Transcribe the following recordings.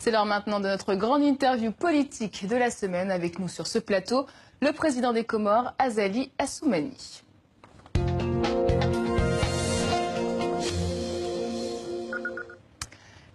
C'est l'heure maintenant de notre grande interview politique de la semaine. Avec nous sur ce plateau, le président des Comores, Azali Assoumani.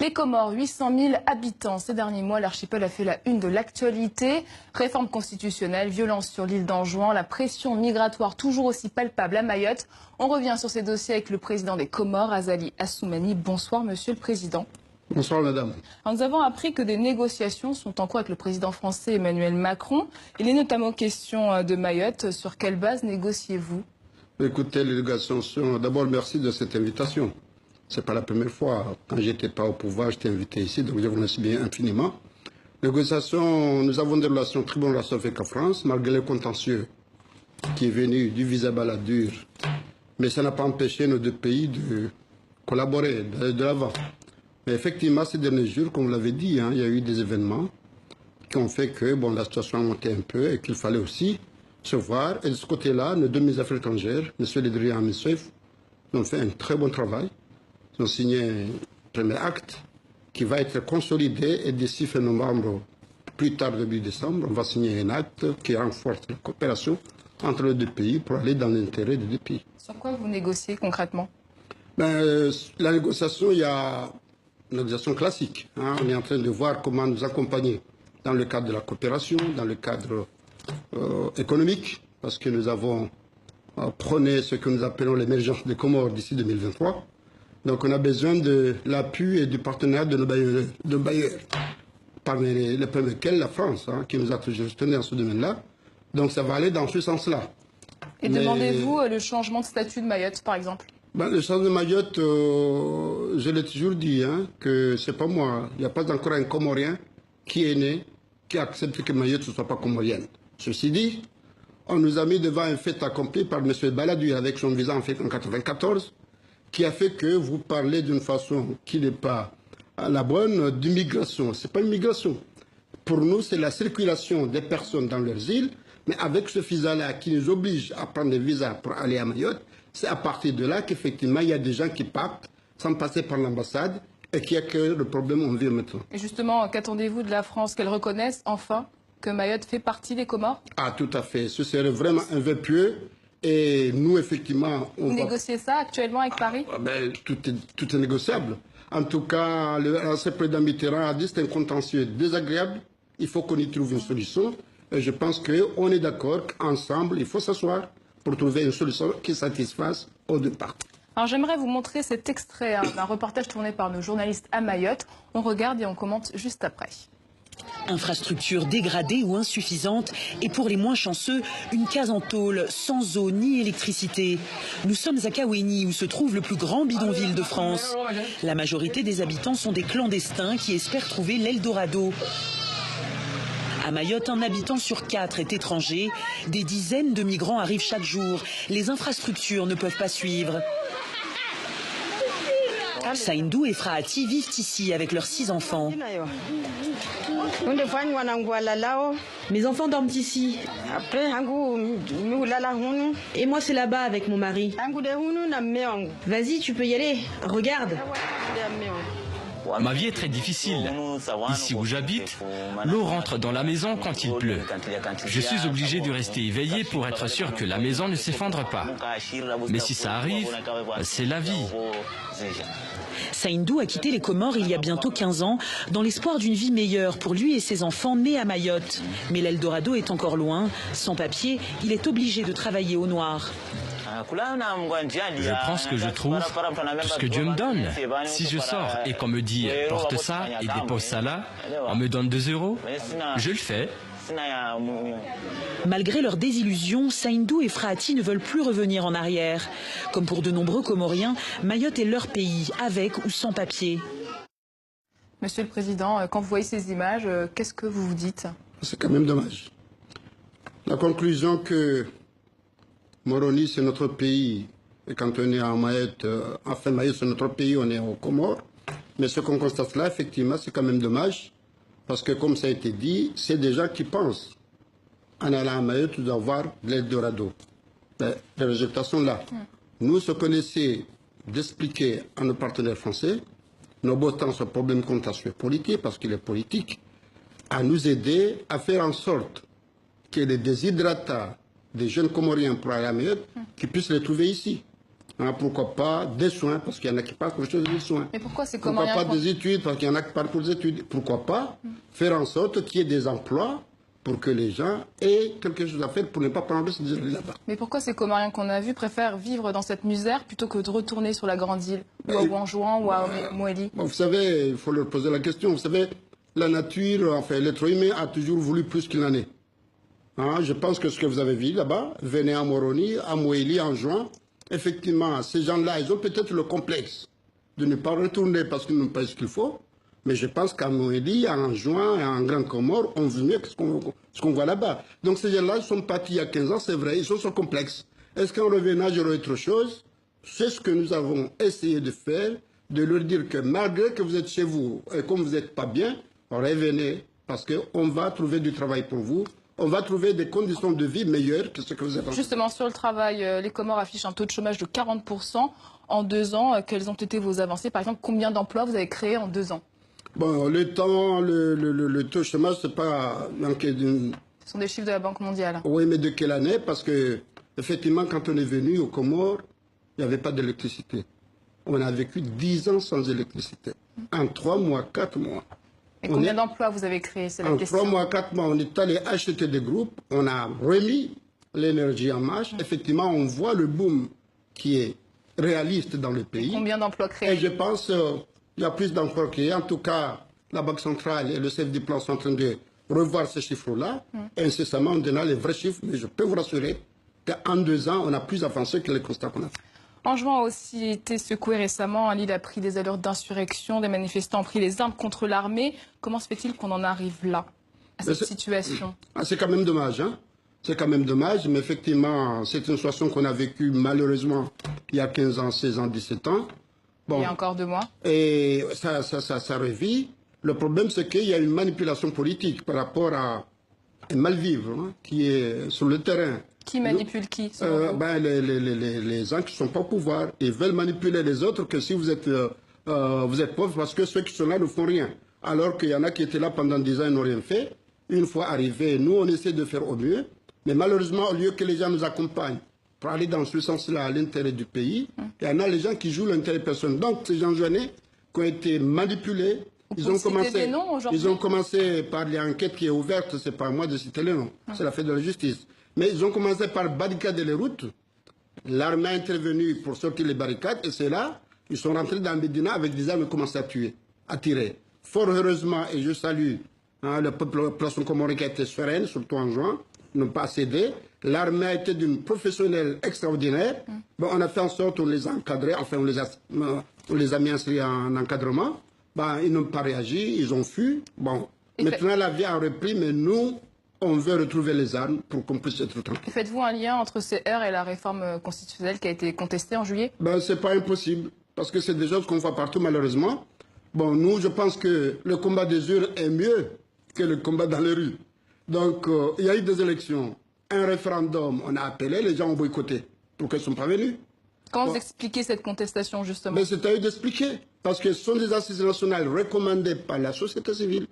Les Comores, 800 000 habitants. Ces derniers mois, l'archipel a fait la une de l'actualité. Réforme constitutionnelle, violence sur l'île d'Anjouan, la pression migratoire toujours aussi palpable à Mayotte. On revient sur ces dossiers avec le président des Comores, Azali Assoumani. Bonsoir, monsieur le président. Bonsoir, madame. Alors, nous avons appris que des négociations sont en cours avec le président français Emmanuel Macron. Il est notamment question de Mayotte. Sur quelle base négociez-vous? Écoutez, les négociations sont... D'abord, merci de cette invitation. Ce n'est pas la première fois. Quand je n'étais pas au pouvoir, j'étais invité ici, donc je vous remercie bien infiniment. Négociations, nous avons des relations, très bonnes relations avec la France, malgré le contentieux qui est venu du visa Balladur. Mais ça n'a pas empêché nos deux pays de collaborer, d'aller de l'avant. Mais effectivement, ces derniers jours, comme vous l'avez dit, il y a eu des événements qui ont fait que la situation a monté un peu et qu'il fallait aussi se voir. Et de ce côté-là, nos deux ministres des Affaires étrangères, M. Le Drian et M. Seif, ont fait un très bon travail. Ils ont signé un premier acte qui va être consolidé et d'ici fin novembre, plus tard début décembre, on va signer un acte qui renforce la coopération entre les deux pays pour aller dans l'intérêt des deux pays. Sur quoi vous négociez concrètement? La négociation, il y a une négociation classique. On est en train de voir comment nous accompagner dans le cadre de la coopération, dans le cadre économique, parce que nous avons prôné ce que nous appelons l'émergence des Comores d'ici 2023. Donc on a besoin de l'appui et du partenariat de nos bailleurs, parmi les premiers lesquels la France, qui nous a toujours soutenus dans ce domaine-là. Donc ça va aller dans ce sens-là. Et demandez-vous le changement de statut de Mayotte, par exemple? Le changement de Mayotte, je l'ai toujours dit, que c'est pas moi. Il n'y a pas encore un Comorien qui est né, qui accepte que Mayotte ne soit pas comorienne. Ceci dit, on nous a mis devant un fait accompli par M. Balladur avec son visa en 1994, qui a fait que vous parlez d'une façon qui n'est pas la bonne d'immigration. Ce n'est pas une migration. Pour nous, c'est la circulation des personnes dans leurs îles, mais avec ce visa-là qui nous oblige à prendre des visas pour aller à Mayotte, c'est à partir de là qu'effectivement, il y a des gens qui partent sans passer par l'ambassade et qui a que le problème on vit maintenant. Et justement, qu'attendez-vous de la France? Qu'elle reconnaisse enfin que Mayotte fait partie des Comores? Ah, tout à fait. Ce serait vraiment un vœu pieux. Et nous, effectivement... Vous négociez ça actuellement avec Paris? Tout est négociable. En tout cas, l'ancien président Mitterrand a dit que c'est un contentieux désagréable. Il faut qu'on y trouve une solution. Et je pense qu'on est d'accord qu'ensemble, il faut s'asseoir pour trouver une solution qui satisfasse aux deux parties. Alors j'aimerais vous montrer cet extrait d'un reportage tourné par nos journalistes à Mayotte. On regarde et on commente juste après. Infrastructure dégradée ou insuffisante et pour les moins chanceux, une case en tôle, sans eau ni électricité. Nous sommes à Kaweni où se trouve le plus grand bidonville de France. La majorité des habitants sont des clandestins qui espèrent trouver l'Eldorado. À Mayotte, un habitant sur 4 est étranger. Des dizaines de migrants arrivent chaque jour. Les infrastructures ne peuvent pas suivre. Saïndou et Frahati vivent ici avec leurs 6 enfants. Mes enfants dorment ici. Et moi, c'est là-bas avec mon mari. Vas-y, tu peux y aller. Regarde. Ma vie est très difficile. Ici où j'habite, l'eau rentre dans la maison quand il pleut. Je suis obligé de rester éveillé pour être sûr que la maison ne s'effondre pas. Mais si ça arrive, c'est la vie. Saïndou a quitté les Comores il y a bientôt 15 ans dans l'espoir d'une vie meilleure pour lui et ses enfants nés à Mayotte. Mais l'Eldorado est encore loin. Sans papier, il est obligé de travailler au noir. Je prends ce que je trouve, tout ce que Dieu me donne. Si je sors et qu'on me dit « porte ça et dépose ça là », on me donne 2 €, je le fais. Malgré leur désillusion, Saïndou et Frahati ne veulent plus revenir en arrière. Comme pour de nombreux Comoriens, Mayotte est leur pays, avec ou sans papier. Monsieur le Président, quand vous voyez ces images, qu'est-ce que vous vous dites? C'est quand même dommage. La conclusion que Moroni, c'est notre pays, et quand on est en Mayotte, enfin Mayotte, c'est notre pays, on est aux Comores. Mais ce qu'on constate là, effectivement, c'est quand même dommage. Parce que, comme ça a été dit, c'est des gens qui pensent, en allant à Mayotte, d'avoir de l'Eldorado. Les résultats sont là. Nous, ce qu'on essaie d'expliquer à nos partenaires français, nonobstant ce problème contentieux politique, parce qu'il est politique, à nous aider à faire en sorte que les déshydratats des jeunes Comoriens pour aller à Mayotte, qu'ils puissent les trouver ici. Hein, pourquoi pas des soins, parce qu'il y en a qui partent pour les choses des soins. Mais pourquoi c'est Pourquoi pas des études, parce qu'il y en a qui partent pour les études. Pourquoi pas faire en sorte qu'il y ait des emplois pour que les gens aient quelque chose à faire pour ne pas prendre ce là-bas. Mais pourquoi ces Comoriens qu'on a vus préfèrent vivre dans cette misère plutôt que de retourner sur la grande île, ou à Ouanjouan, ou à Moélie? Vous savez, il faut leur poser la question. Vous savez, la nature, enfin, l'être humain a toujours voulu plus qu'il n'en est. Hein, je pense que ce que vous avez vu là-bas, venez à Moroni, à Moélie, en juin, effectivement, ces gens-là, ils ont peut-être le complexe de ne pas retourner parce qu'ils n'ont pas ce qu'il faut. Mais je pense qu'à Moélie, en juin et en Grande Comore, on vit mieux que ce qu'on voit là-bas. Donc ces gens-là, ils sont partis il y a 15 ans, c'est vrai, ils sont sur complexe. Est-ce qu'en revenant, j'aurai autre chose? C'est ce que nous avons essayé de faire, de leur dire que malgré que vous êtes chez vous et comme vous n'êtes pas bien, revenez, parce qu'on va trouver du travail pour vous. On va trouver des conditions de vie meilleures que ce que vous avez. Justement, sur le travail, les Comores affichent un taux de chômage de 40% en 2 ans. Quelles ont été vos avancées? Par exemple, combien d'emplois vous avez créés en 2 ans? Bon, le taux de chômage, c'est pas... Ce sont des chiffres de la Banque mondiale. Oui, mais de quelle année? Parce que, effectivement, quand on est venu aux Comores, il n'y avait pas d'électricité. On a vécu 10 ans sans électricité. En 3 mois, 4 mois. Et combien d'emplois vous avez créés? C'est la question. En 3 mois, 4 mois, on est allé acheter des groupes, on a remis l'énergie en marche. Effectivement, on voit le boom qui est réaliste dans le pays. Et combien d'emplois créés? Et je pense qu'il y a plus d'emplois créés. En tout cas, la Banque centrale et le chef du plan sont en train de revoir ces chiffres-là. Et incessamment, on donnera les vrais chiffres. Mais je peux vous rassurer qu'en 2 ans, on a plus avancé que les constats qu'on a fait. Anjouan a aussi été secoué récemment. L'île a pris des allures d'insurrection. Des manifestants ont pris les armes contre l'armée. Comment se fait-il qu'on en arrive là, à cette situation? C'est quand même dommage, hein? C'est quand même dommage, mais effectivement, c'est une situation qu'on a vécue malheureusement il y a 15 ans, 16 ans, 17 ans. Bon, il y a encore 2 mois. Et ça revit. Le problème, c'est qu'il y a une manipulation politique par rapport à un mal-vivre hein, qui est sur le terrain. Qui manipule qui les gens qui ne sont pas au pouvoir, ils veulent manipuler les autres que si vous êtes pauvre, parce que ceux qui sont là ne font rien. Alors qu'il y en a qui étaient là pendant 10 ans et n'ont rien fait. Une fois arrivés, nous, on essaie de faire au mieux. Mais malheureusement, au lieu que les gens nous accompagnent pour aller dans ce sens-là à l'intérêt du pays, il y en a les gens qui jouent l'intérêt personnel. Donc, ces gens jeunes qui ont été manipulés, ils ont commencé par l'enquête qui est ouverte, c'est pas à moi de citer les noms, c'est la fête de la justice. Mais ils ont commencé par barricader les routes. L'armée est intervenue pour sortir les barricades et c'est là, ils sont rentrés dans Médina avec des armes et commencé à tirer. Fort heureusement, et je salue le peuple population comorien qui a été sereine, surtout en juin, n'ont pas cédé. L'armée a été d'une professionnelle extraordinaire. Bon, on a fait en sorte, on les a encadrés, enfin on les a mis en encadrement. Ben, ils n'ont pas réagi, ils ont fui. Bon, maintenant la vie a repris, mais nous, on veut retrouver les armes pour qu'on puisse être tranquille. Faites-vous un lien entre ces heurts et la réforme constitutionnelle qui a été contestée en juillet? Ben, c'est pas impossible, parce que c'est des choses qu'on voit partout malheureusement. Bon, nous, je pense que le combat des urnes est mieux que le combat dans les rues. Donc, il y a eu des élections, un référendum, on a appelé, les gens ont boycotté. Pourquoi ils ne sont pas venus? Comment vous expliquez cette contestation, justement? Mais c'est à eux d'expliquer, parce que ce sont des assises nationales recommandées par la société civile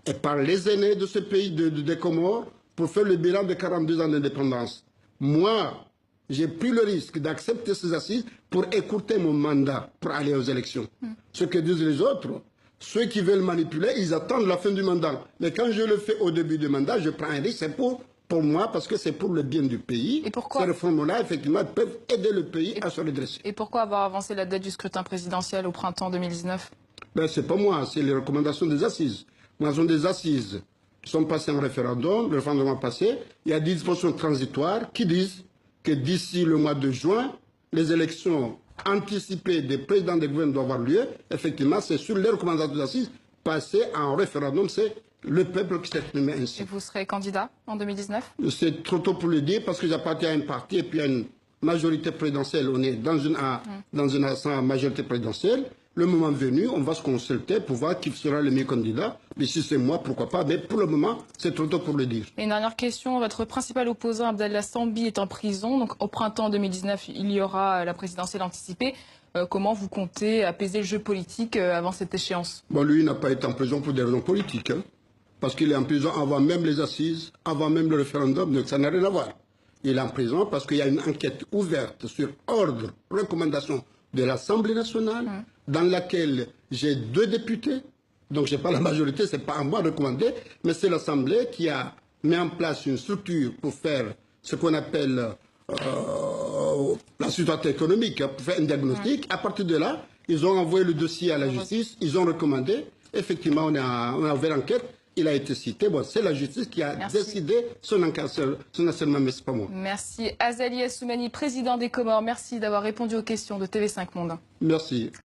et par les aînés de ce pays, des Comores, pour faire le bilan de 42 ans d'indépendance. Moi, j'ai pris le risque d'accepter ces assises pour écourter mon mandat, pour aller aux élections. Ce que disent les autres, ceux qui veulent manipuler, ils attendent la fin du mandat. Mais quand je le fais au début du mandat, je prends un risque, c'est pour moi, parce que c'est pour le bien du pays. Et pourquoi? Ces réformes-là, effectivement, peuvent aider le pays à se redresser. Et pourquoi avoir avancé la date du scrutin présidentiel au printemps 2019? Ben, c'est pas moi, c'est les recommandations des assises. Moi, sont des assises qui sont passées en référendum, le référendum passé. Il y a des dispositions transitoires qui disent que d'ici le mois de juin, les élections anticipées des présidents des gouvernements doivent avoir lieu. Effectivement, c'est sur les recommandations des assises passées en référendum, c'est le peuple qui s'est exprimé ainsi. Et vous serez candidat en 2019? C'est trop tôt pour le dire parce que j'appartiens à un parti et puis à une majorité présidentielle. On est dans une majorité présidentielle. Le moment venu, on va se consulter pour voir qui sera le meilleur candidat. Mais si c'est moi, pourquoi pas. Mais pour le moment, c'est trop tôt pour le dire. Et une dernière question. Votre principal opposant, Abdallah Sambi, est en prison. Donc au printemps 2019, il y aura la présidentielle anticipée. Comment vous comptez apaiser le jeu politique avant cette échéance? Bon, lui, il n'a pas été en prison pour des raisons politiques, hein, parce qu'il est en prison avant même les assises, avant même le référendum, donc ça n'a rien à voir. Il est en prison parce qu'il y a une enquête ouverte sur ordre, recommandation de l'Assemblée nationale, dans laquelle j'ai 2 députés, donc je n'ai pas la majorité, ce n'est pas à moi de recommander, mais c'est l'Assemblée qui a mis en place une structure pour faire ce qu'on appelle la situation économique, pour faire un diagnostic. À partir de là, ils ont envoyé le dossier à la justice, ils ont recommandé, effectivement on a ouvert l'enquête. Il a été cité. Bon, c'est la justice qui a décidé son encarcération, mais ce n'est pas moi. Merci. Azali Assoumani, président des Comores. Merci d'avoir répondu aux questions de TV5 Monde. Merci.